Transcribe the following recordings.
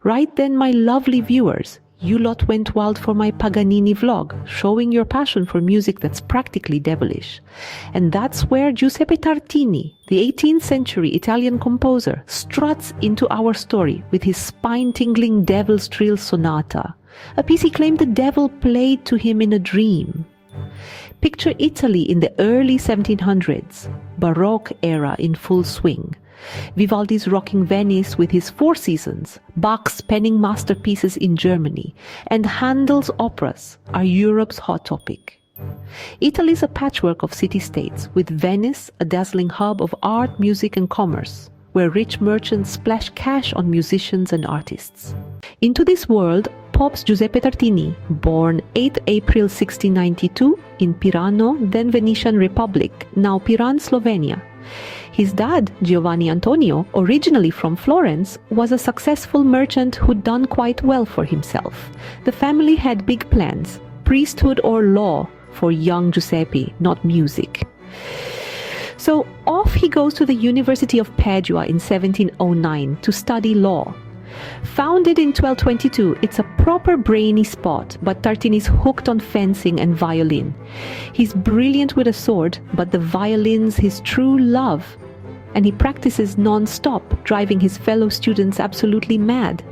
Right then, my lovely viewers, you lot went wild for my Paganini vlog, showing your passion for music that's practically devilish. And that's where Giuseppe Tartini, the 18th century Italian composer, struts into our story with his spine-tingling Devil's Trill Sonata, a piece he claimed the devil played to him in a dream. Picture Italy in the early 1700s, Baroque era in full swing. Vivaldi's rocking Venice with his Four Seasons, Bach's penning masterpieces in Germany, and Handel's operas are Europe's hot topic. Italy is a patchwork of city-states, with Venice a dazzling hub of art, music and commerce, where rich merchants splash cash on musicians and artists. Into this world pops Giuseppe Tartini, born 8 April 1692 in Pirano, then Venetian Republic, now Piran, Slovenia. His dad, Giovanni Antonio, originally from Florence, was a successful merchant who'd done quite well for himself. The family had big plans, priesthood or law, for young Giuseppe, not music. So off he goes to the University of Padua in 1709 to study law. Founded in 1222, it's a proper brainy spot, but Tartini's hooked on fencing and violin. He's brilliant with a sword, but the violin's his true love. And he practices non-stop, driving his fellow students absolutely mad.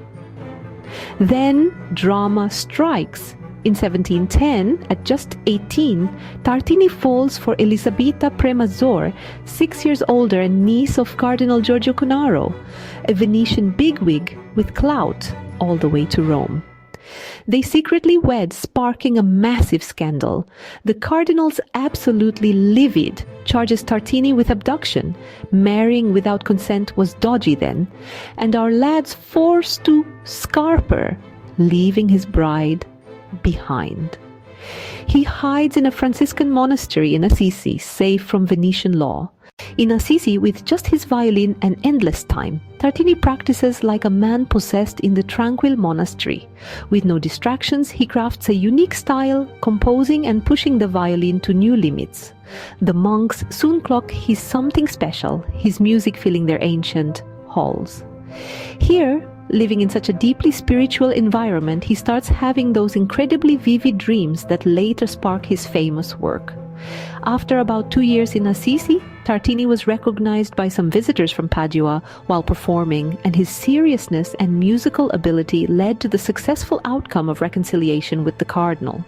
Then drama strikes. In 1710, at just 18, Tartini falls for Elisabetta Premazor, 6 years older and niece of Cardinal Giorgio Cornaro, a Venetian bigwig with clout all the way to Rome. They secretly wed, sparking a massive scandal. The cardinal's absolutely livid, charges Tartini with abduction. Marrying without consent was dodgy then, and our lad's forced to scarper, leaving his bride behind. He hides in a Franciscan monastery in Assisi, safe from Venetian law. In Assisi, with just his violin and endless time, Tartini practices like a man possessed in the tranquil monastery. With no distractions, he crafts a unique style, composing and pushing the violin to new limits. The monks soon clock he's something special, his music filling their ancient halls. Here, living in such a deeply spiritual environment, he starts having those incredibly vivid dreams that later spark his famous work. After about 2 years in Assisi, Tartini was recognized by some visitors from Padua while performing, and his seriousness and musical ability led to the successful outcome of reconciliation with the cardinal.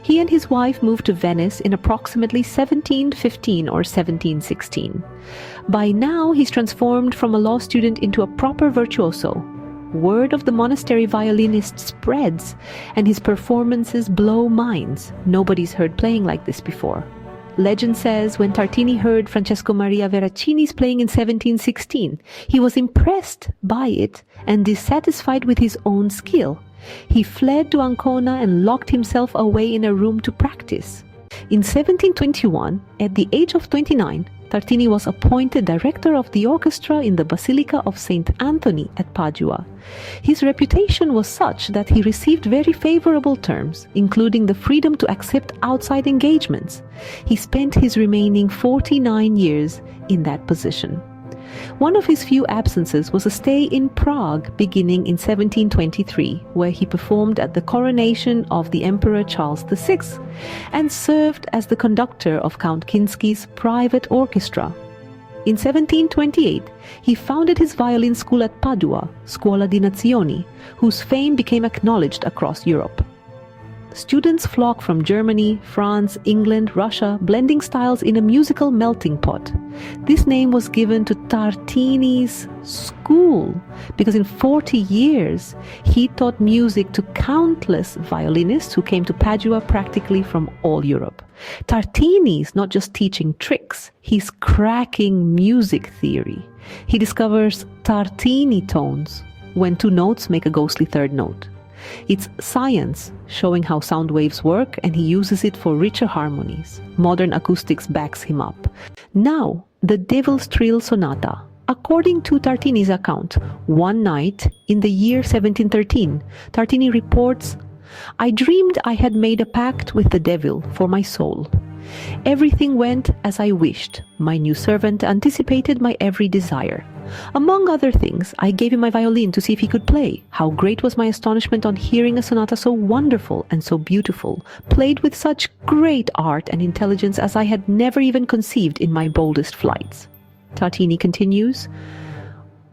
He and his wife moved to Venice in approximately 1715 or 1716. By now, he's transformed from a law student into a proper virtuoso. Word of the monastery violinist spreads, and his performances blow minds. Nobody's heard playing like this before. Legend says when Tartini heard Francesco Maria Veracini's playing in 1716, he was impressed by it and dissatisfied with his own skill. He fled to Ancona and locked himself away in a room to practice. In 1721, at the age of 29, Tartini was appointed director of the orchestra in the Basilica of St. Anthony at Padua. His reputation was such that he received very favorable terms, including the freedom to accept outside engagements. He spent his remaining 49 years in that position. One of his few absences was a stay in Prague beginning in 1723, where he performed at the coronation of the Emperor Charles VI and served as the conductor of Count Kinsky's private orchestra. In 1728, he founded his violin school at Padua, Scuola di Nazioni, whose fame became acknowledged across Europe. Students flock from Germany, France, England, Russia, blending styles in a musical melting pot. This name was given to Tartini's school because in 40 years he taught music to countless violinists who came to Padua practically from all Europe. Tartini's not just teaching tricks, he's cracking music theory. He discovers Tartini tones, when two notes make a ghostly third note. It's science, showing how sound waves work, and he uses it for richer harmonies. Modern acoustics backs him up. Now, the Devil's Trill Sonata. According to Tartini's account, one night in the year 1713, Tartini reports, "I dreamed I had made a pact with the devil for my soul. Everything went as I wished. My new servant anticipated my every desire. Among other things, I gave him my violin to see if he could play. How great was my astonishment on hearing a sonata so wonderful and so beautiful, played with such great art and intelligence as I had never even conceived in my boldest flights. Tartini continues,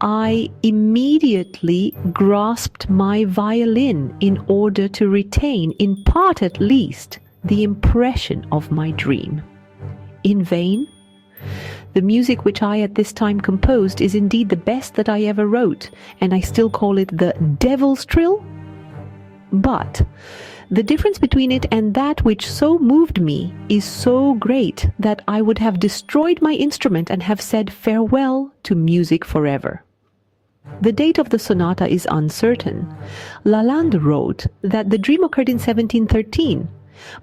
I immediately grasped my violin in order to retain, in part at least, the impression of my dream. In vain? The music which I at this time composed is indeed the best that I ever wrote, and I still call it the devil's trill. But the difference between it and that which so moved me is so great that I would have destroyed my instrument and have said farewell to music forever. The date of the sonata is uncertain. Lalande wrote that the dream occurred in 1713,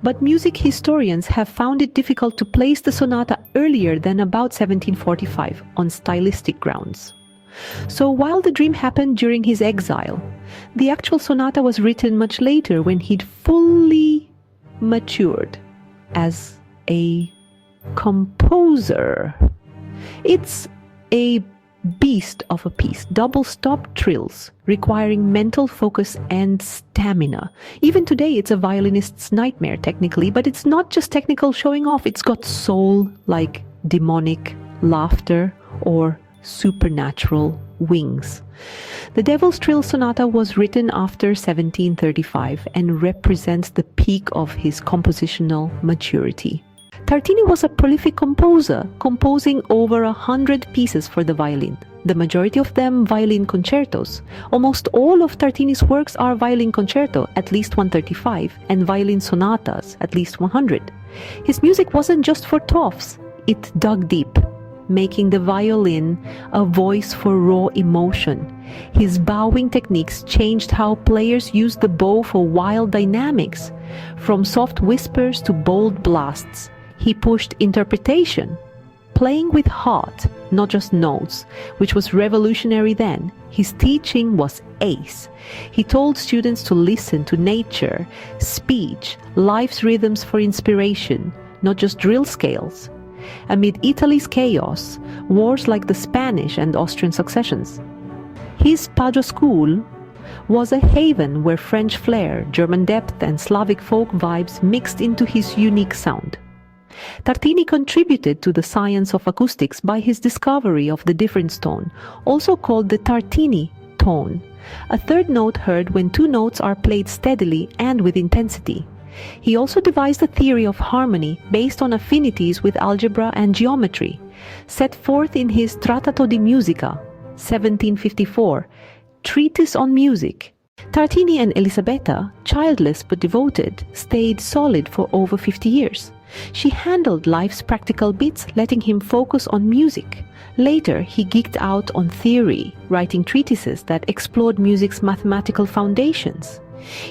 but music historians have found it difficult to place the sonata earlier than about 1745 on stylistic grounds. So while the dream happened during his exile, the actual sonata was written much later when he'd fully matured as a composer. It's a beast of a piece, double stop trills, requiring mental focus and stamina. Even today it's a violinist's nightmare technically, but it's not just technical showing off, it's got soul like demonic laughter or supernatural wings. The Devil's Trill Sonata was written after 1735 and represents the peak of his compositional maturity. Tartini was a prolific composer, composing over 100 pieces for the violin, the majority of them violin concertos. Almost all of Tartini's works are violin concerto, at least 135, and violin sonatas, at least 100. His music wasn't just for toffs, it dug deep, making the violin a voice for raw emotion. His bowing techniques changed how players used the bow for wild dynamics, from soft whispers to bold blasts. He pushed interpretation, playing with heart, not just notes, which was revolutionary then. His teaching was ace. He told students to listen to nature, speech, life's rhythms for inspiration, not just drill scales. Amid Italy's chaos, wars like the Spanish and Austrian successions, his Padua school was a haven where French flair, German depth, and Slavic folk vibes mixed into his unique sound. Tartini contributed to the science of acoustics by his discovery of the difference tone, also called the Tartini tone, a third note heard when two notes are played steadily and with intensity. He also devised a theory of harmony based on affinities with algebra and geometry, set forth in his Trattato di Musica, 1754, treatise on music. Tartini and Elisabetta, childless but devoted, stayed solid for over 50 years. She handled life's practical bits, letting him focus on music. Later, he geeked out on theory, writing treatises that explored music's mathematical foundations.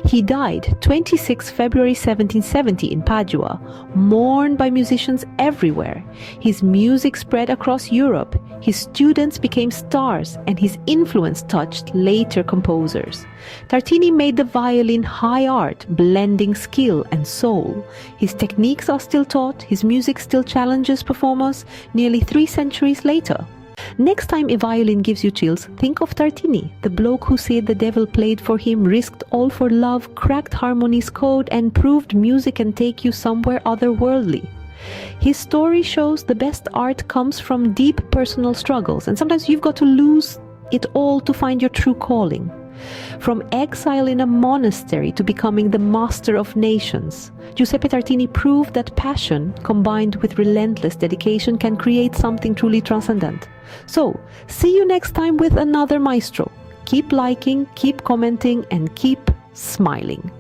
He died 26 February 1770 in Padua, mourned by musicians everywhere. His music spread across Europe, his students became stars, and his influence touched later composers. Tartini made the violin high art, blending skill and soul. His techniques are still taught, his music still challenges performers nearly 3 centuries later. Next time a violin gives you chills, think of Tartini, the bloke who said the devil played for him, risked all for love, cracked harmony's code, and proved music can take you somewhere otherworldly. His story shows the best art comes from deep personal struggles, and sometimes you've got to lose it all to find your true calling. From exile in a monastery to becoming the master of nations, Giuseppe Tartini proved that passion, combined with relentless dedication, can create something truly transcendent. So, see you next time with another maestro. Keep liking, keep commenting, and keep smiling.